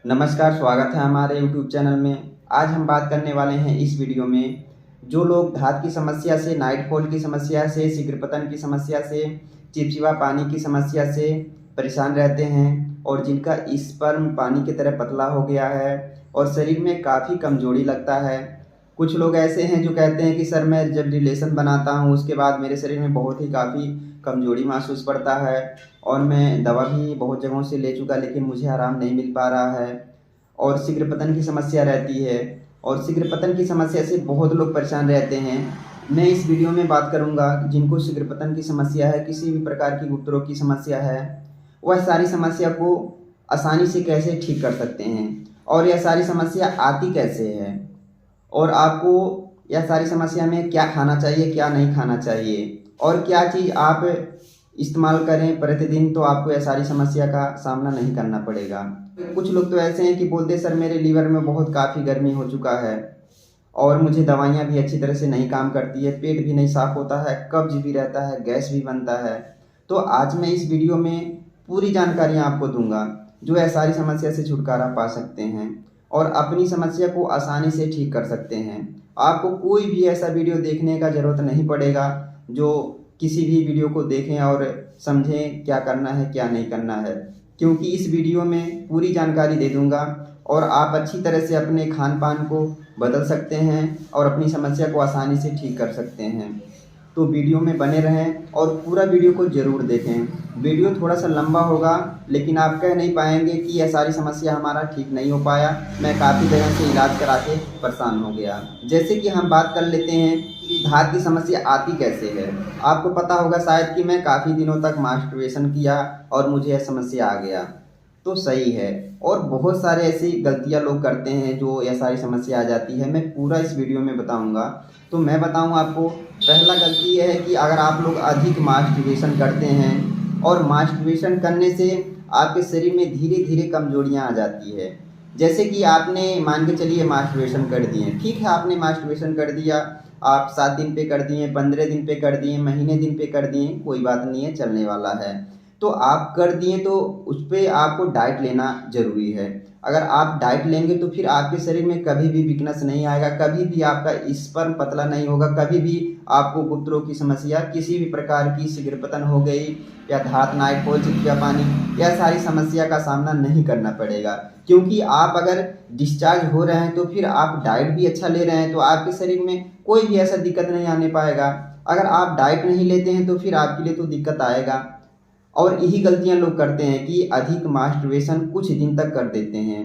नमस्कार, स्वागत है हमारे YouTube चैनल में। आज हम बात करने वाले हैं इस वीडियो में, जो लोग धात की समस्या से, नाइट फॉल की समस्या से, शीघ्र पतन की समस्या से, चिपचिपा पानी की समस्या से परेशान रहते हैं और जिनका स्पर्म पानी की तरह पतला हो गया है और शरीर में काफ़ी कमजोरी लगता है। कुछ लोग ऐसे हैं जो कहते हैं कि सर मैं जब रिलेशन बनाता हूँ उसके बाद मेरे शरीर में बहुत ही काफ़ी कमजोरी महसूस पड़ता है और मैं दवा भी बहुत जगहों से ले चुका लेकिन मुझे आराम नहीं मिल पा रहा है और शीघ्र पतन की समस्या रहती है और शीघ्र पतन की समस्या से बहुत लोग परेशान रहते हैं। मैं इस वीडियो में बात करूंगा जिनको शीघ्र पतन की समस्या है, किसी भी प्रकार की गुप्त रोग की समस्या है, वह सारी समस्या को आसानी से कैसे ठीक कर सकते हैं और यह सारी समस्या आती कैसे है और आपको यह सारी समस्या में क्या खाना चाहिए, क्या नहीं खाना चाहिए और क्या चीज़ आप इस्तेमाल करें प्रतिदिन, तो आपको यह सारी समस्या का सामना नहीं करना पड़ेगा। कुछ लोग तो ऐसे हैं कि बोलते सर मेरे लीवर में बहुत काफ़ी गर्मी हो चुका है और मुझे दवाइयाँ भी अच्छी तरह से नहीं काम करती है, पेट भी नहीं साफ होता है, कब्ज भी रहता है, गैस भी बनता है। तो आज मैं इस वीडियो में पूरी जानकारियाँ आपको दूंगा जो यह सारी समस्या से छुटकारा पा सकते हैं और अपनी समस्या को आसानी से ठीक कर सकते हैं। आपको कोई भी ऐसा वीडियो देखने का ज़रूरत नहीं पड़ेगा जो किसी भी वीडियो को देखें और समझें क्या करना है क्या नहीं करना है, क्योंकि इस वीडियो में पूरी जानकारी दे दूंगा और आप अच्छी तरह से अपने खान पान को बदल सकते हैं और अपनी समस्या को आसानी से ठीक कर सकते हैं। तो वीडियो में बने रहें और पूरा वीडियो को ज़रूर देखें। वीडियो थोड़ा सा लंबा होगा लेकिन आप कह नहीं पाएंगे कि यह सारी समस्या हमारा ठीक नहीं हो पाया, मैं काफ़ी जगह से इलाज करा के परेशान हो गया। जैसे कि हम बात कर लेते हैं कि धात की समस्या आती कैसे है। आपको पता होगा शायद कि मैं काफ़ी दिनों तक मास्टरबेशन किया और मुझे यह समस्या आ गया, तो सही है। और बहुत सारे ऐसी गलतियां लोग करते हैं जो यह सारी समस्या आ जाती है, मैं पूरा इस वीडियो में बताऊंगा। तो मैं बताऊं आपको, पहला गलती यह है कि अगर आप लोग अधिक मास्टरबेशन करते हैं और मास्टरबेशन करने से आपके शरीर में धीरे धीरे कमजोरियां आ जाती है। जैसे कि आपने मान के चलिए मास्टरबेशन कर दिए, ठीक है, आपने मास्टरबेशन कर दिया, आप 7 दिन पे कर दिए, 15 दिन पे कर दिए, महीने दिन पे कर दिए, कोई बात नहीं है, चलने वाला है। तो आप कर दिए तो उस पर आपको डाइट लेना ज़रूरी है। अगर आप डाइट लेंगे तो फिर आपके शरीर में कभी भी वीकनेस नहीं आएगा, कभी भी आपका स्पर्म पतला नहीं होगा, कभी भी आपको गुप्त रोग की समस्या, किसी भी प्रकार की शीघ्र पतन हो गई या धात, नाइट फॉल, चिपचिपा पानी, यह सारी समस्या का सामना नहीं करना पड़ेगा। क्योंकि आप अगर डिस्चार्ज हो रहे हैं तो फिर आप डाइट भी अच्छा ले रहे हैं तो आपके शरीर में कोई भी ऐसा दिक्कत नहीं आने पाएगा। अगर आप डाइट नहीं लेते हैं तो फिर आपके लिए तो दिक्कत आएगा। और यही गलतियां लोग करते हैं कि अधिक मास्टरबेशन कुछ दिन तक कर देते हैं,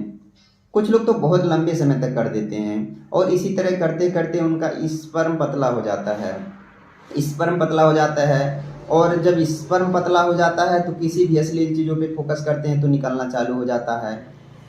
कुछ लोग तो बहुत लंबे समय तक कर देते हैं और इसी तरह करते करते उनका स्पर्म पतला हो जाता है। स्पर्म पतला हो जाता है और जब स्पर्म पतला हो जाता है तो किसी भी अश्लील चीज़ों पे फोकस करते हैं तो निकलना चालू हो जाता है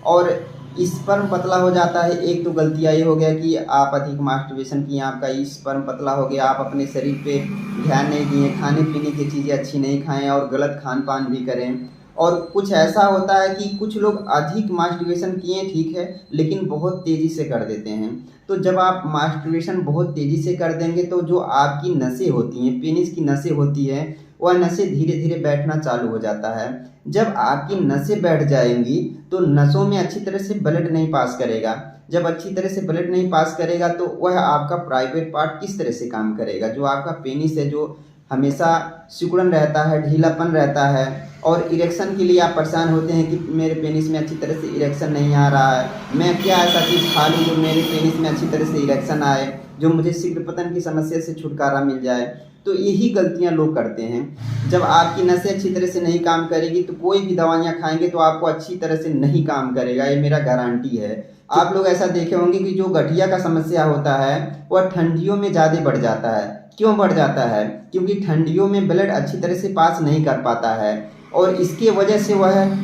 और स्पर्म पतला हो जाता है। एक तो गलतियाँ ये हो गया कि आप अधिक मास्टरबेशन किए, आपका स्पर्म पतला हो गया, आप अपने शरीर पे ध्यान नहीं दिए, खाने पीने की चीज़ें अच्छी नहीं खाएं और गलत खान पान भी करें। और कुछ ऐसा होता है कि कुछ लोग अधिक मास्टरबेशन किए, ठीक है, लेकिन बहुत तेज़ी से कर देते हैं। तो जब आप मास्टरबेशन बहुत तेज़ी से कर देंगे तो जो आपकी नसें होती हैं, पेनिस की नसें होती हैं, वह नसें धीरे धीरे बैठना चालू हो जाता है। जब आपकी नसें बैठ जाएंगी तो नसों में अच्छी तरह से ब्लड नहीं पास करेगा। जब अच्छी तरह से ब्लड नहीं पास करेगा तो वह आपका प्राइवेट पार्ट किस तरह से काम करेगा, जो आपका पेनिस है, जो हमेशा सिकुड़न रहता है, ढीलापन रहता है और इरेक्शन के लिए आप परेशान होते हैं कि मेरे पेनिस में अच्छी तरह से इरेक्शन नहीं आ रहा है, मैं क्या ऐसा चीज़ खा लूँ जो मेरे पेनिस में अच्छी तरह से इरेक्शन आए, जो मुझे शीघ्र पतन की समस्या से छुटकारा मिल जाए। तो यही गलतियां लोग करते हैं। जब आपकी नसें अच्छी तरह से नहीं काम करेगी तो कोई भी दवाइयां खाएंगे तो आपको अच्छी तरह से नहीं काम करेगा, ये मेरा गारंटी है। आप लोग ऐसा देखे होंगे कि जो गठिया का समस्या होता है वह ठंडियों में ज़्यादा बढ़ जाता है। क्यों बढ़ जाता है? क्योंकि ठंडियों में ब्लड अच्छी तरह से पास नहीं कर पाता है और इसकी वजह से वह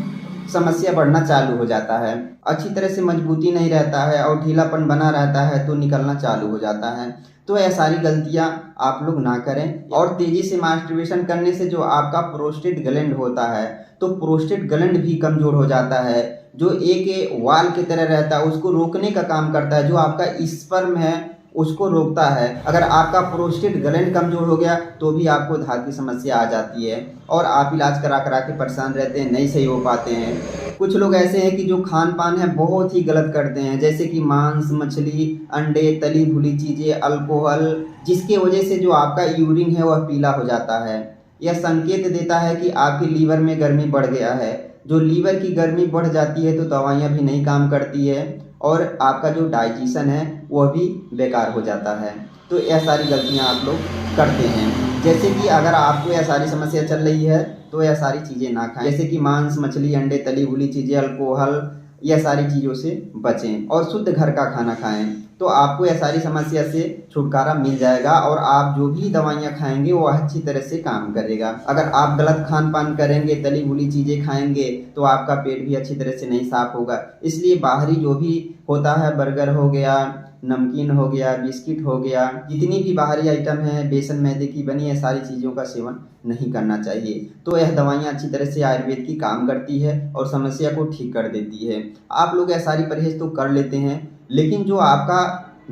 समस्या बढ़ना चालू हो जाता है। अच्छी तरह से मजबूती नहीं रहता है और ढीलापन बना रहता है तो निकलना चालू हो जाता है। तो यह सारी गलतियां आप लोग ना करें। और तेजी से मास्टरबेशन करने से जो आपका प्रोस्टेट ग्लैंड होता है तो प्रोस्टेट ग्लैंड भी कमजोर हो जाता है, जो एक वाल की तरह रहता है, उसको रोकने का काम करता है। जो आपका स्पर्म है उसको रोकता है। अगर आपका प्रोस्टेट ग्लैंड कमज़ोर हो गया तो भी आपको दाँत की समस्या आ जाती है और आप इलाज करा करा के परेशान रहते हैं, नहीं सही हो पाते हैं। कुछ लोग ऐसे हैं कि जो खान पान है बहुत ही गलत करते हैं, जैसे कि मांस, मछली, अंडे, तली भुनी चीज़ें, अल्कोहल, जिसके वजह से जो आपका यूरिन है वह पीला हो जाता है। यह संकेत देता है कि आपके लीवर में गर्मी बढ़ गया है। जो लीवर की गर्मी बढ़ जाती है तो दवाइयाँ भी नहीं काम करती है और आपका जो डाइजेशन है वह भी बेकार हो जाता है। तो यह सारी गलतियाँ आप लोग करते हैं। जैसे कि अगर आपको यह सारी समस्या चल रही है तो यह सारी चीज़ें ना खाएं, जैसे कि मांस, मछली, अंडे, तली भुनी चीज़ें, अल्कोहल, यह सारी चीज़ों से बचें और शुद्ध घर का खाना खाएं। तो आपको यह सारी समस्या से छुटकारा मिल जाएगा और आप जो भी दवाइयाँ खाएंगे वो अच्छी तरह से काम करेगा। अगर आप गलत खान पान करेंगे, तली भुनी चीज़ें खाएंगे तो आपका पेट भी अच्छी तरह से नहीं साफ होगा। इसलिए बाहरी जो भी होता है, बर्गर हो गया, नमकीन हो गया, बिस्किट हो गया, जितनी भी बाहरी आइटम है, बेसन मैदे की बनी है, सारी चीज़ों का सेवन नहीं करना चाहिए। तो यह दवाइयाँ अच्छी तरह से आयुर्वेद की काम करती है और समस्या को ठीक कर देती है। आप लोग यह सारी परहेज़ तो कर लेते हैं, लेकिन जो आपका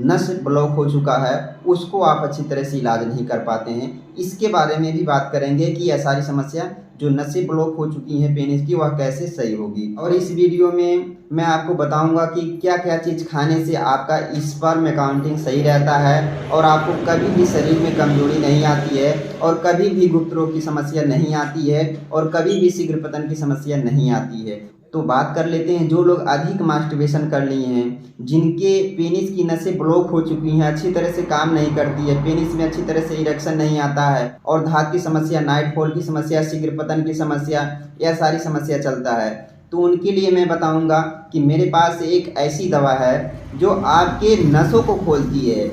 नस ब्लॉक हो चुका है उसको आप अच्छी तरह से इलाज नहीं कर पाते हैं। इसके बारे में भी बात करेंगे कि यह सारी समस्या जो नसें ब्लॉक हो चुकी हैं पेनिस की, वह कैसे सही होगी। और इस वीडियो में मैं आपको बताऊंगा कि क्या क्या चीज़ खाने से आपका स्पर्म काउंटिंग सही रहता है और आपको कभी भी शरीर में कमजोरी नहीं आती है और कभी भी गुप्त रोग की समस्या नहीं आती है और कभी भी शीघ्र पतन की समस्या नहीं आती है। तो बात कर लेते हैं, जो लोग अधिक मास्टरबेशन कर लिए हैं, जिनके पेनिस की नसें ब्लॉक हो चुकी हैं, अच्छी तरह से काम नहीं करती है, पेनिस में अच्छी तरह से इरेक्शन नहीं आता है और धात की समस्या, नाइट फॉल की समस्या, शीघ्र पतन की समस्या, यह सारी समस्या चलता है, तो उनके लिए मैं बताऊंगा कि मेरे पास एक ऐसी दवा है जो आपके नसों को खोलती है।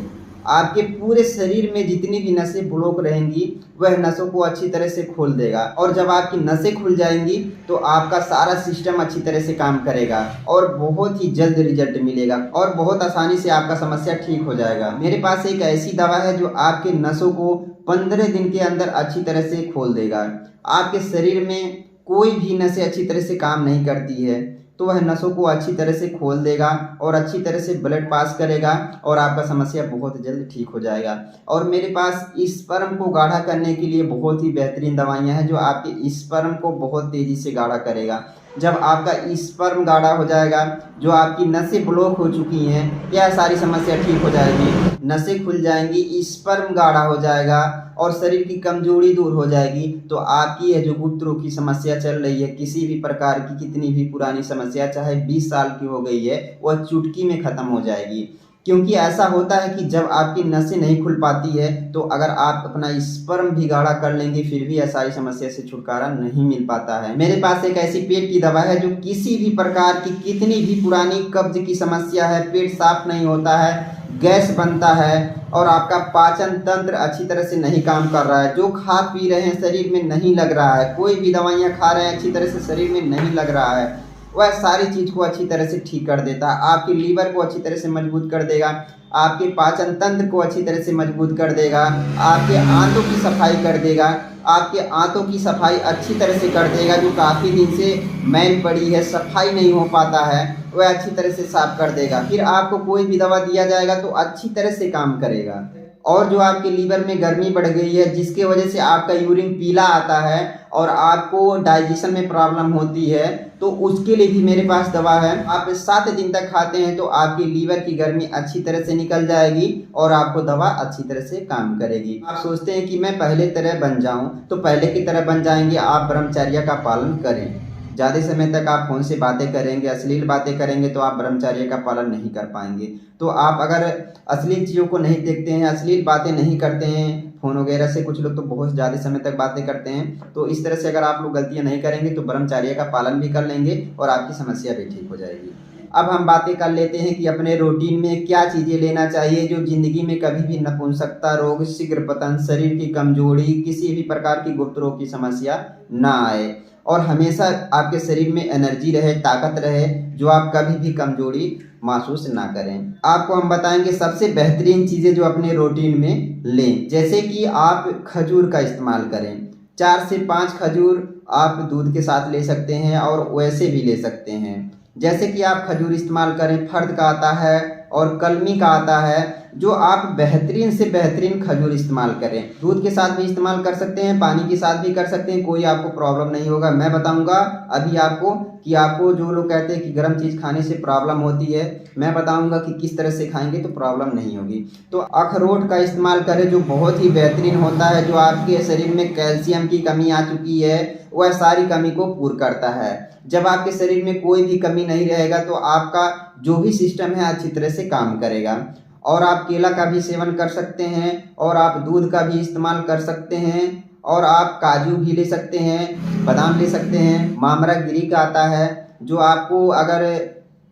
आपके पूरे शरीर में जितनी भी नसें ब्लॉक रहेंगी वह नसों को अच्छी तरह से खोल देगा और जब आपकी नसें खुल जाएंगी तो आपका सारा सिस्टम अच्छी तरह से काम करेगा और बहुत ही जल्द रिजल्ट मिलेगा और बहुत आसानी से आपका समस्या ठीक हो जाएगा। मेरे पास एक ऐसी दवा है जो आपके नसों को 15 दिन के अंदर अच्छी तरह से खोल देगा। आपके शरीर में कोई भी नसें अच्छी तरह से काम नहीं करती है तो वह नसों को अच्छी तरह से खोल देगा और अच्छी तरह से ब्लड पास करेगा और आपका समस्या बहुत जल्द ठीक हो जाएगा। और मेरे पास स्पर्म को गाढ़ा करने के लिए बहुत ही बेहतरीन दवाइयाँ हैं जो आपके स्पर्म को बहुत तेज़ी से गाढ़ा करेगा। जब आपका स्पर्म गाढ़ा हो जाएगा, जो आपकी नसें ब्लॉक हो चुकी हैं, यह सारी समस्या ठीक हो जाएगी, नसें खुल जाएंगी, स्पर्म गाढ़ा हो जाएगा और शरीर की कमजोरी दूर हो जाएगी, तो आपकी यह जो गुप्त रोग की समस्या चल रही है, किसी भी प्रकार की कितनी भी पुरानी समस्या चाहे 20 साल की हो गई है, वह चुटकी में ख़त्म हो जाएगी। क्योंकि ऐसा होता है कि जब आपकी नसें नहीं खुल पाती है तो अगर आप अपना स्पर्म भी गाढ़ा कर लेंगे फिर भी ऐसा ही समस्या से छुटकारा नहीं मिल पाता है। मेरे पास एक ऐसी पेट की दवा है जो किसी भी प्रकार की कितनी भी पुरानी कब्ज की समस्या है, पेट साफ नहीं होता है, गैस बनता है और आपका पाचन तंत्र अच्छी तरह से नहीं काम कर रहा है, जो खा पी रहे हैं शरीर में नहीं लग रहा है, कोई भी दवाइयाँ खा रहे हैं अच्छी तरह से शरीर में नहीं लग रहा है, वह सारी चीज़ को अच्छी तरह से ठीक कर देता है। आपके लीवर को अच्छी तरह से मजबूत कर देगा, आपके पाचन तंत्र को अच्छी तरह से मजबूत कर देगा, आपके आंतों की सफाई कर देगा, आपके आंतों की सफाई अच्छी तरह से कर देगा, जो काफ़ी दिन से मैल पड़ी है, सफाई नहीं हो पाता है, वह अच्छी तरह से साफ कर देगा। फिर आपको कोई भी दवा दिया जाएगा तो अच्छी तरह से काम करेगा। और जो आपके लीवर में गर्मी बढ़ गई है जिसके वजह से आपका यूरिन पीला आता है और आपको डाइजेशन में प्रॉब्लम होती है, तो उसके लिए भी मेरे पास दवा है। आप 7 दिन तक खाते हैं तो आपकी लीवर की गर्मी अच्छी तरह से निकल जाएगी और आपको दवा अच्छी तरह से काम करेगी। आप सोचते हैं कि मैं पहले तरह बन जाऊं, तो पहले की तरह बन जाएंगे। आप ब्रह्मचर्य का पालन करें। ज़्यादा समय तक आप फ़ोन से बातें करेंगे, अश्लील बातें करेंगे तो आप ब्रह्मचर्य का पालन नहीं कर पाएंगे। तो आप अगर अश्लील चीज़ों को नहीं देखते हैं, अश्लील बातें नहीं करते हैं, फ़ोन वगैरह से कुछ लोग तो बहुत ज़्यादा समय तक बातें करते हैं, तो इस तरह से अगर आप लोग गलतियाँ नहीं करेंगे तो ब्रह्मचर्य का पालन भी कर लेंगे और आपकी समस्या भी ठीक हो जाएगी। अब हम बातें कर लेते हैं कि अपने रूटीन में क्या चीज़ें लेना चाहिए जो ज़िंदगी में कभी भी नपुंसकता रोग, शीघ्र पतन, शरीर की कमजोरी, किसी भी प्रकार की गुप्त रोग की समस्या ना आए और हमेशा आपके शरीर में एनर्जी रहे, ताकत रहे, जो आप कभी भी कमजोरी महसूस ना करें। आपको हम बताएंगे सबसे बेहतरीन चीज़ें जो अपने रूटीन में लें, जैसे कि आप खजूर का इस्तेमाल करें। 4 से 5 खजूर आप दूध के साथ ले सकते हैं और वैसे भी ले सकते हैं। जैसे कि आप खजूर इस्तेमाल करें, फर्द का आता है और कलमी का आता है, जो आप बेहतरीन से बेहतरीन खजूर इस्तेमाल करें। दूध के साथ भी इस्तेमाल कर सकते हैं, पानी के साथ भी कर सकते हैं, कोई आपको प्रॉब्लम नहीं होगा। मैं बताऊंगा अभी आपको कि आपको जो लोग कहते हैं कि गर्म चीज़ खाने से प्रॉब्लम होती है, मैं बताऊंगा कि किस तरह से खाएंगे तो प्रॉब्लम नहीं होगी। तो अखरोट का इस्तेमाल करें, जो बहुत ही बेहतरीन होता है, जो आपके शरीर में कैल्शियम की कमी आ चुकी है वह सारी कमी को पूर्ण करता है। जब आपके शरीर में कोई भी कमी नहीं रहेगा तो आपका जो भी सिस्टम है अच्छी तरह से काम करेगा। और आप केला का भी सेवन कर सकते हैं, और आप दूध का भी इस्तेमाल कर सकते हैं, और आप काजू भी ले सकते हैं, बादाम ले सकते हैं। मामरा गिरी का आता है, जो आपको अगर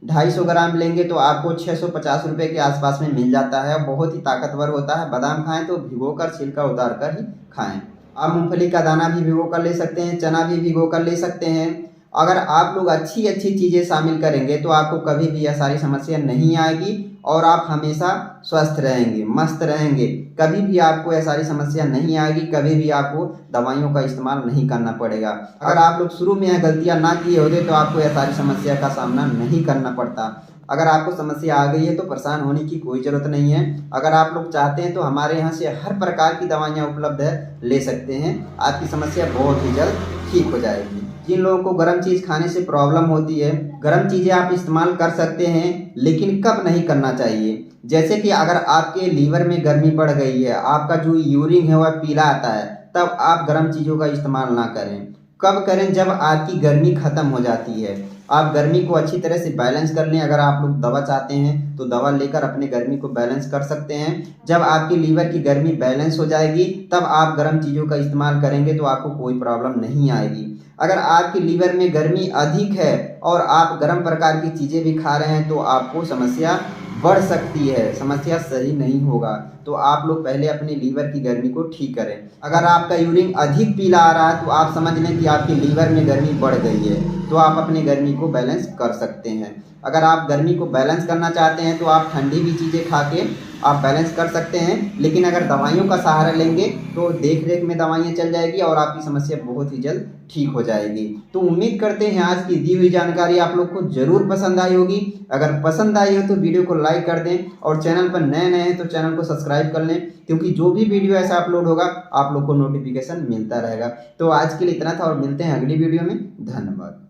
250 ग्राम लेंगे तो आपको 650 रुपये के आसपास में मिल जाता है। बहुत ही ताकतवर होता है। बादाम खाएं तो भिगोकर छिलका उतार कर ही खाएं। आप मूंगफली का दाना भी भिगो कर ले सकते हैं, चना भी भिगो कर ले सकते हैं। अगर आप लोग अच्छी अच्छी चीज़ें शामिल करेंगे तो आपको कभी भी यह सारी समस्या नहीं आएगी, और आप हमेशा स्वस्थ रहेंगे, मस्त रहेंगे। कभी भी आपको यह सारी समस्या नहीं आएगी, कभी भी आपको दवाइयों का इस्तेमाल नहीं करना पड़ेगा। अगर आप लोग शुरू में यह गलतियां ना किए होते तो आपको यह सारी समस्या का सामना नहीं करना पड़ता। अगर आपको समस्या आ गई है तो परेशान होने की कोई ज़रूरत नहीं है। अगर आप लोग चाहते हैं तो हमारे यहाँ से हर प्रकार की दवाइयाँ उपलब्ध है, ले सकते हैं। आपकी समस्या बहुत ही जल्द ठीक हो जाएगी। जिन लोगों को गर्म चीज़ खाने से प्रॉब्लम होती है, गर्म चीज़ें आप इस्तेमाल कर सकते हैं, लेकिन कब नहीं करना चाहिए। जैसे कि अगर आपके लीवर में गर्मी बढ़ गई है, आपका जो यूरिन है वह पीला आता है, तब आप गर्म चीज़ों का इस्तेमाल ना करें। कब करें? जब आपकी गर्मी ख़त्म हो जाती है। आप गर्मी को अच्छी तरह से बैलेंस कर लें। अगर आप लोग दवा चाहते हैं तो दवा लेकर अपने गर्मी को बैलेंस कर सकते हैं। जब आपकी लीवर की गर्मी बैलेंस हो जाएगी तब आप गर्म चीज़ों का इस्तेमाल करेंगे तो आपको कोई प्रॉब्लम नहीं आएगी। अगर आपकी लीवर में गर्मी अधिक है और आप गर्म प्रकार की चीज़ें भी खा रहे हैं तो आपको समस्या बढ़ सकती है, समस्या सही नहीं होगा। तो आप लोग पहले अपने लीवर की गर्मी को ठीक करें। अगर आपका यूरिन अधिक पीला आ रहा है तो आप समझ लें कि आपकी लीवर में गर्मी बढ़ गई है, तो आप अपनी गर्मी को बैलेंस कर सकते हैं। अगर आप गर्मी को बैलेंस करना चाहते हैं तो आप ठंडी भी चीज़ें खा के आप बैलेंस कर सकते हैं। लेकिन अगर दवाइयों का सहारा लेंगे तो देख रेख में दवाइयाँ चल जाएगी और आपकी समस्या बहुत ही जल्द ठीक हो जाएगी। तो उम्मीद करते हैं आज की दी हुई जानकारी आप लोग को ज़रूर पसंद आई होगी। अगर पसंद आई हो तो वीडियो को लाइक कर दें, और चैनल पर नए हैं तो चैनल को सब्सक्राइब कर लें, क्योंकि जो भी वीडियो ऐसा अपलोड होगा आप लोग को नोटिफिकेशन मिलता रहेगा। तो आज के लिए इतना था और मिलते हैं अगली वीडियो में। धन्यवाद।